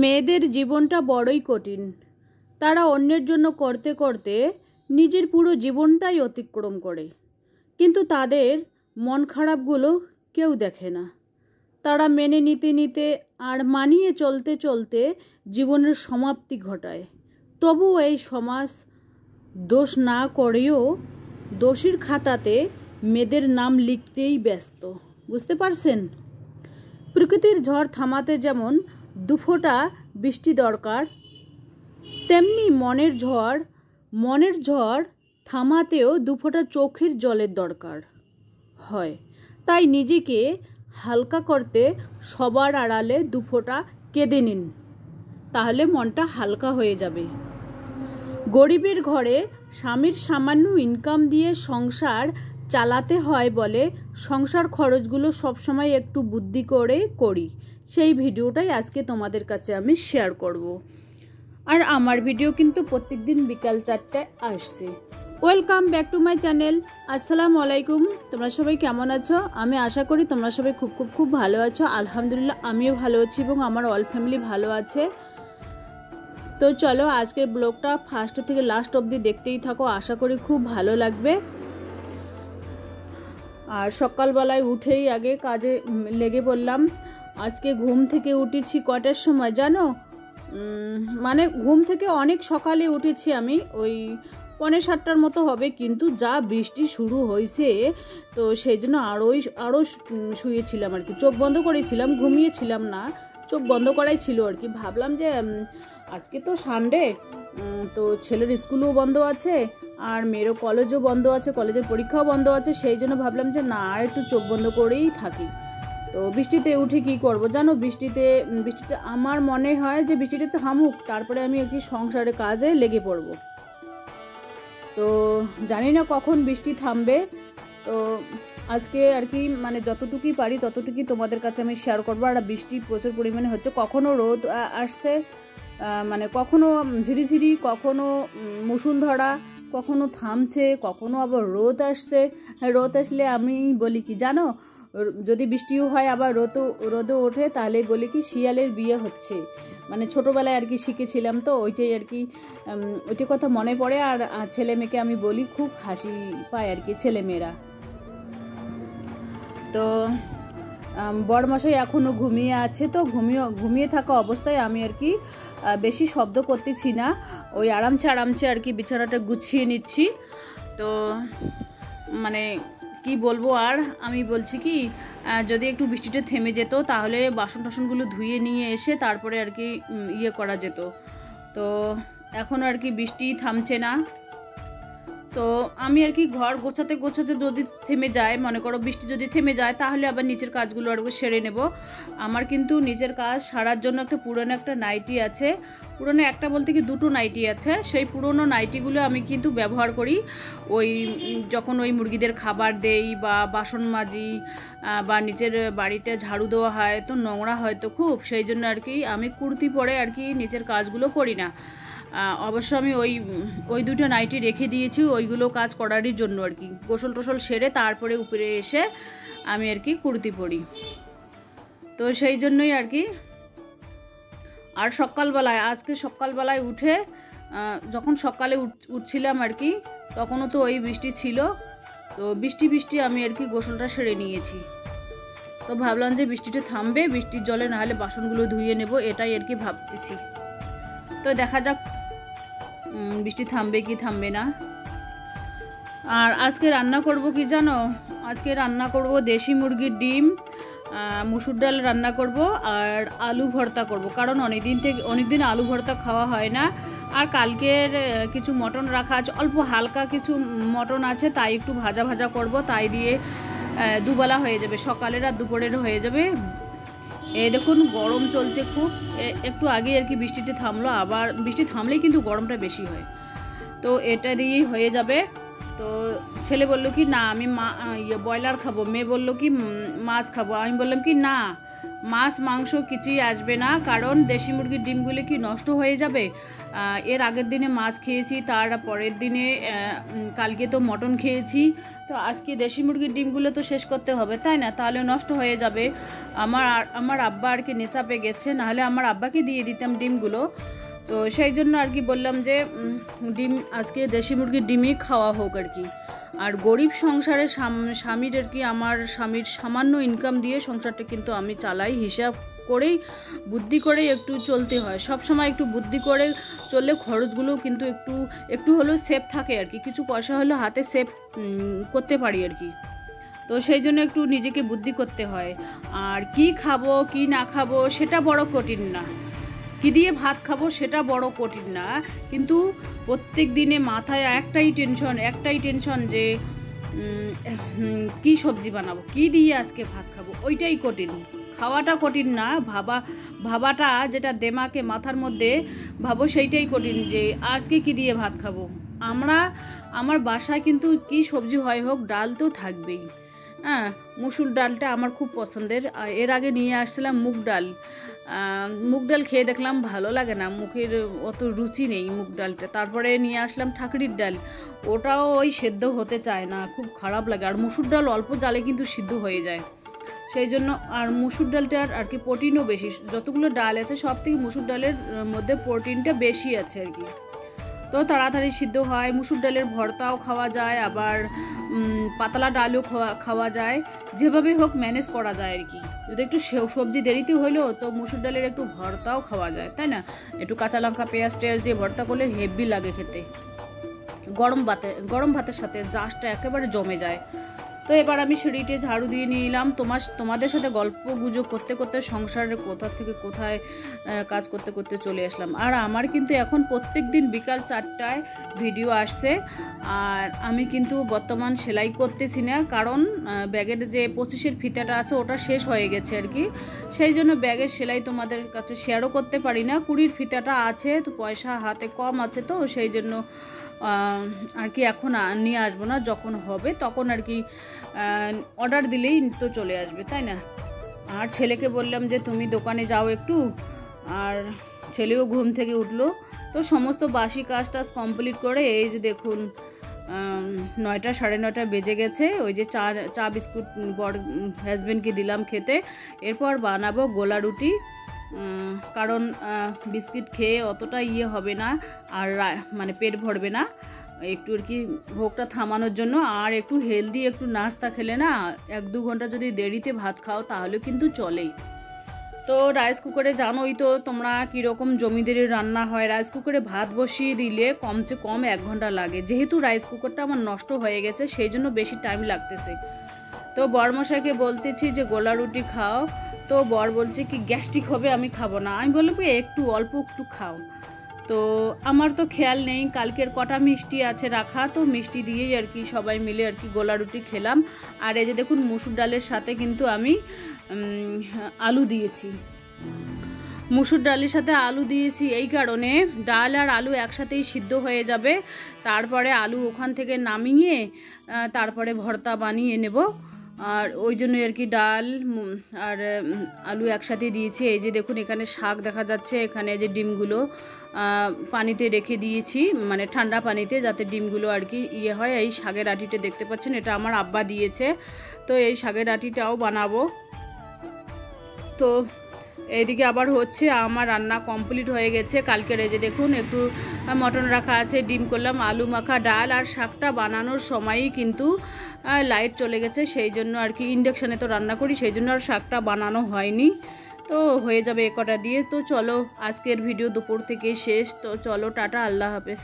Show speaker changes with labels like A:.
A: মেয়েদের জীবনটা বড়ই কঠিন। তারা অন্যের জন্য করতে করতে নিজের পুরো জীবনটাই অতিক্রম করে, কিন্তু তাদের মন খারাপগুলো কেউ দেখে না। তারা মেনে নিতে নিতে আর মানিয়ে চলতে চলতে জীবনের সমাপ্তি ঘটায়। তবুও এই সমাজ দোষ না করেও দোষীর খাতাতে মেয়েদের নাম লিখতেই ব্যস্ত। বুঝতে পারছেন? প্রকৃতির ঝড় থামাতে যেমন দুফোঁটা বৃষ্টি দরকার, তেমনি মনের ঝড় থামাতেও দুফোঁটা চোখের জলের দরকার হয়। তাই নিজেকে হালকা করতে সবার আড়ালে দুফোঁটা কেঁদে নিন, তাহলে মনটা হালকা হয়ে যাবে। গরিবের ঘরে স্বামীর সামান্য ইনকাম দিয়ে সংসার চালাতে হয় বলে সংসার খরচগুলো সবসময় একটু বুদ্ধি করে করি। সেই ভিডিওটাই আজকে তোমাদের কাছে আমি শেয়ার করব। আর আমার ভিডিও কিন্তু প্রত্যেকদিন বিকাল 4টায় আসছে। Welcome back to my channel. আসসালামু আলাইকুম। তোমরা সবাই কেমন আছো? আমি আশা করি তোমরা সবাই খুব খুব খুব ভালো আছো। আলহামদুলিল্লাহ আমিও ভালো আছি এবং আমার অল ফ্যামিলি ভালো আছে। তো চলো আজকের ব্লগটা ফার্স্ট থেকে লাস্ট অবধি দেখতেই থাকো, আশা করি খুব ভালো লাগবে। আর সকালবেলায় উঠেই আগে কাজে লেগে পড়লাম। আজকে ঘুম থেকে উঠেছি কটার সময় জানো? মানে ঘুম থেকে অনেক সকালে উঠেছি আমি, ওই 6:45 মতো হবে, কিন্তু যা বৃষ্টি শুরু হয়েছে তো সেই জন্য আরও শুয়েছিলাম আর কি। চোখ বন্ধ করেছিলাম, ঘুমিয়েছিলাম না, চোখ বন্ধ করাই ছিল আর কি। ভাবলাম যে আজকে তো সানডে, তো ছেলের স্কুলও বন্ধ আছে আর মেয়েরও কলেজও বন্ধ আছে, কলেজের পরীক্ষাও বন্ধ আছে, সেই জন্য ভাবলাম যে না আর একটু চোখ বন্ধ করেই থাকি। তো বৃষ্টিতে উঠে কি করব জানো? বৃষ্টিতে আমার মনে হয় যে বৃষ্টিটা তো থামুক, তারপরে আমি আর কি সংসারে কাজে লেগে পড়ব। তো জানি না কখন বৃষ্টি থামবে। তো আজকে আর কি মানে যতটুকুই পারি ততটুকুই তোমাদের কাছে আমি শেয়ার করবো। আর বৃষ্টি প্রচুর পরিমাণে হচ্ছে, কখনো রোদ আসছে, মানে কখনো ঝিরিঝিরি, কখনো মুষলধারা, কখনো থামছে, কখনো আবার রোদ আসছে। রোদ আসলে আমি বলি কি জানো, যদি বৃষ্টিও হয় আবার রোদও ওঠে, তাহলে বলি কি শিয়ালের বিয়ে হচ্ছে। মানে ছোটোবেলায় আর কি শিখেছিলাম, তো ওইটাই আর কি, ওইটার কথা মনে পড়ে। আর ছেলে মেয়েকে আমি বলি, খুব হাসি পায় আর কি ছেলেমেয়েরা। তো বড়মশাই এখনও ঘুমিয়ে আছে, তো ঘুমিয়ে থাকা অবস্থায় আমি আর কি বেশি শব্দ করতেছি না, ওই আরামছে আর কি বিছানাটা গুছিয়ে নিচ্ছি। তো মানে কি বলবো, আর আমি বলছি কি যদি একটু বৃষ্টিটা থেমে যেত তাহলে বাসন টাসনগুলো ধুয়ে নিয়ে এসে তারপরে আর কি করা যেত। তো এখন আর কি বৃষ্টি থামছে না। তো আমি আর কি ঘর গোছাতে যদি থেমে যায়, মনে করো বৃষ্টি যদি থেমে যায়, তাহলে আবার নিচের কাজগুলো আর সেরে নেব। আমার কিন্তু নিচের কাজ সারার জন্য পুরনো একটা নাইটি আছে, পুরনো একটা বলতে কি দুটো নাইটি আছে। সেই পুরনো নাইটিগুলো আমি কিন্তু ব্যবহার করি ওই যখন ওই মুরগিদের খাবার দেই বা বাসন মাজি বা নিচের বাড়িতে ঝাড়ু দেওয়া হয়, তো নোংরা হয় তো খুব, সেই জন্য আর কি আমি কুর্তি পরে আর কি নিচের কাজগুলো করি না। অবশ্য আমি ওই দুটো নাইটি রেখে দিয়েছি ওইগুলো কাজ করারই জন্য আর কি। গোসল টোসল সেরে তারপরে উপরে এসে আমি আর কি কুর্তি পরি, তো সেই জন্যই আর কি। আর আজকে সকালবেলায় উঠে যখন সকালে উঠছিলাম আর কি, তখনও তো ওই বৃষ্টি ছিল। তো বৃষ্টি আমি আর কি গোসলটা সেরে নিয়েছি। তো ভাবলাম যে বৃষ্টিটা থামবে, বৃষ্টির জলে নাহলে বাসনগুলো ধুয়ে নেব, এটাই আর কি ভাবতেছি। তো দেখা যাক বৃষ্টি থামবে কি থামবে না। আর আজকে রান্না করব কি জানো? আজকে রান্না করব দেশি মুরগির ডিম, মুসুর ডাল রান্না করব আর আলু ভর্তা করব, কারণ অনেকদিন আলু ভর্তা খাওয়া হয় না। আর কালকের কিছু মটন রাখা আছে, অল্প হালকা কিছু মটন আছে, তাই একটু ভাজা করব, তাই দিয়ে দুবেলা হয়ে যাবে, সকালের আর দুপুরের হয়ে যাবে। এই দেখুন গরম চলছে খুব, একটু আগে আর কি বৃষ্টিটা থামলো, আবার বৃষ্টি থামলেই কিন্তু গরমটা বেশি হয়, তো এটা দিয়েই হয়ে যাবে। তো ছেলে বললো কি না আমি ব্রয়লার খাবো, মেয়ে বললো কি মাছ খাবো। আমি বললাম কি না, মাছ মাংস কিছুই আসবে না, কারণ দেশি মুরগির ডিমগুলো কি নষ্ট হয়ে যাবে, এর আগের দিনে মাছ খেয়েছি, তার পরের দিনে কালকে তো মটন খেয়েছি। তো আজকে দেশি মুরগির ডিমগুলো তো শেষ করতে হবে, তাই না? তাহলে নষ্ট হয়ে যাবে। আমার আব্বা আর কি নেচাপে গেছে, নাহলে আমার আব্বাকে দিয়ে দিতাম ডিমগুলো। তো সেই জন্য আর কি বললাম যে ডিম আজকে দেশি মুরগির ডিমই খাওয়া হোক আর কি। আর গরিব সংসারে স্বামীর আর কি, আমার স্বামীর সামান্য ইনকাম দিয়ে সংসারটা কিন্তু আমি চালাই। হিসাব করেই বুদ্ধি করেই একটু চলতে হয়, সব সময় একটু বুদ্ধি করে চললে খরচগুলো কিন্তু একটু হলেও সেভ থাকে আর কি, কিছু পয়সা হলেও হাতে সেভ করতে পারি আর কি। তো সেই জন্য একটু নিজেকে বুদ্ধি করতে হয়। আর কি খাবো কি না খাবো সেটা বড় কঠিন না, কি দিয়ে ভাত খাবো সেটা বড় কঠিন না, কিন্তু প্রত্যেক দিনে মাথায় একটাই টেনশন যে কি সবজি বানাবো, কি দিয়ে আজকে ভাত খাবো, ওইটাই কঠিন। খাওয়াটা কঠিন না, ভাবাটা যেটা দেমাকে মাথার মধ্যে ভাবো সেইটাই কঠিন, যে আজকে কি দিয়ে ভাত খাবো। আমার বাসায় কিন্তু কি সবজি হয় হোক, ডাল তো থাকবেই। হ্যাঁ, মুসুর ডালটা আমার খুব পছন্দের। এর আগে নিয়ে আসছিলাম মুগ ডাল খেয়ে দেখলাম ভালো লাগে না, মুখের অত রুচি নেই মুগ ডালটা। তারপরে নিয়ে আসলাম ঠাকুরির ডাল, ওটাও ওই সেদ্ধ হতে চায় না, খুব খারাপ লাগে। আর মুসুর ডাল অল্প জালে কিন্তু সিদ্ধ হয়ে যায়, সেই জন্য। আর মুসুর ডালটার আর কি প্রোটিনও বেশি, যতগুলো ডাল আছে সব থেকে মুসুর ডালের মধ্যে প্রোটিনটা বেশি আছে আর কি। তো তাড়াতাড়ি সিদ্ধ হয়। মুসুর ডালের ভর্তাও খাওয়া যায়, আবার পাতলা ডালও খাওয়া যায়, যেভাবে হোক ম্যানেজ করা যায় আর কি। যদি একটু সবজি দেরিতে হইলেও তো মুসুর ডালের একটু ভর্তাও খাওয়া যায়, তাই না? একটু কাঁচা লঙ্কা পেঁয়াজ দিয়ে ভর্তা করলে হেভি লাগে খেতে, গরম ভাতের সাথে জাস্টটা একেবারে জমে যায়। তো এবার আমি সিঁড়িতে ঝাড়ু দিয়ে নিয়ে এলাম, তোমাদের সাথে গল্প গুজব করতে করতে সংসারের কোথা থেকে কোথায় কাজ করতে করতে চলে আসলাম। আর আমার কিন্তু এখন প্রত্যেক দিন বিকাল 4টায় ভিডিও আসছে। আর আমি কিন্তু বর্তমান সেলাই করতেছি না, কারণ ব্যাগের যে 25-এর ফিতাটা আছে ওটা শেষ হয়ে গেছে আর কি। সেই জন্য ব্যাগের সেলাই তোমাদের কাছে শেয়ারও করতে পারি না। 20-এর ফিতাটা আছে, তো পয়সা হাতে কম আছে, তো সেই জন্য আর কি এখন নিয়ে আসবো না, যখন হবে তখন আর কি অর্ডার দিলেই তো চলে আসবে, তাই না? আর ছেলেকে বললাম যে তুমি দোকানে যাও একটু, আর ছেলেও ঘুম থেকে উঠলো। তো সমস্ত বাসি কাজ কমপ্লিট করে এই যে দেখুন 9টা 9:30 বেজে গেছে। ওই যে চা বিস্কুট বড় হাজব্যান্ডকে দিলাম খেতে, এরপর বানাবো গোলা রুটি, কারণ বিস্কিট খেয়ে অতটা হবে না, আর মানে পেট ভরবে না, একটু আর কি ভোগটা থামানোর জন্য। আর একটু হেলদি একটু নাস্তা খেলে না, 1-2 ঘন্টা যদি দেরিতে ভাত খাও তাহলে কিন্তু চলেই। তো রাইস কুকারে জানোই তো তোমরা কীরকম জমিদারি রান্না হয়, রাইস কুকারে ভাত বসিয়ে দিলে কমসে কম 1 ঘন্টা লাগে। যেহেতু রাইস কুকারটা আমার নষ্ট হয়ে গেছে সেই জন্য বেশি টাইম লাগতেছে। তো বরমশাইকে বলতেছি যে গোলা রুটি খাও, তো বর বলছে কি গ্যাস্ট্রিক হবে, আমি খাবো না। আমি বললাম কি অল্প একটু খাও। তো আমার তো খেয়াল নেই, কালকের কটা মিষ্টি আছে রাখা, তো মিষ্টি দিয়েই আর কি সবাই মিলে আর কি গোলা রুটি খেলাম। আর এই যে দেখুন মুসুর ডালের সাথে কিন্তু আমি আলু দিয়েছি। মুসুর ডালের সাথে আলু দিয়েছি এই কারণে, ডাল আর আলু একসাথেই সিদ্ধ হয়ে যাবে, তারপরে আলু ওখান থেকে নামিয়ে তারপরে ভর্তা বানিয়ে নেব। আর ওই জন্য আর কি ডাল আর আলু একসাথে দিয়েছি। এই যে দেখুন এখানে শাক দেখা যাচ্ছে, এখানে যে ডিমগুলো পানিতে রেখে দিয়েছি, মানে ঠান্ডা পানিতে, যাতে ডিমগুলো আর কি হয়। এই শাকের আটিটা দেখতে পাচ্ছেন, এটা আমার আব্বা দিয়েছে। তো এই শাকের আটিটাও বানাবো। তো এইদিকে আবার হচ্ছে আমার রান্না কমপ্লিট হয়ে গেছে। কালকের এই যে দেখুন একটু মটন রাখা আছে, ডিম করলাম, আলু মাখা, ডাল। আর শাকটা বানানোর সময়ই কিন্তু লাইট চলে গেছে, সেই জন্য আর কি ইন্ডাকশানে তো রান্না করি, সেই জন্য আর শাকটা বানানো হয়নি। তো হয়ে যাবে এ কটা দিয়ে। তো চলো আজকের ভিডিও দুপুর থেকে শেষ। তো চলো টাটা, আল্লাহ হাফেজ।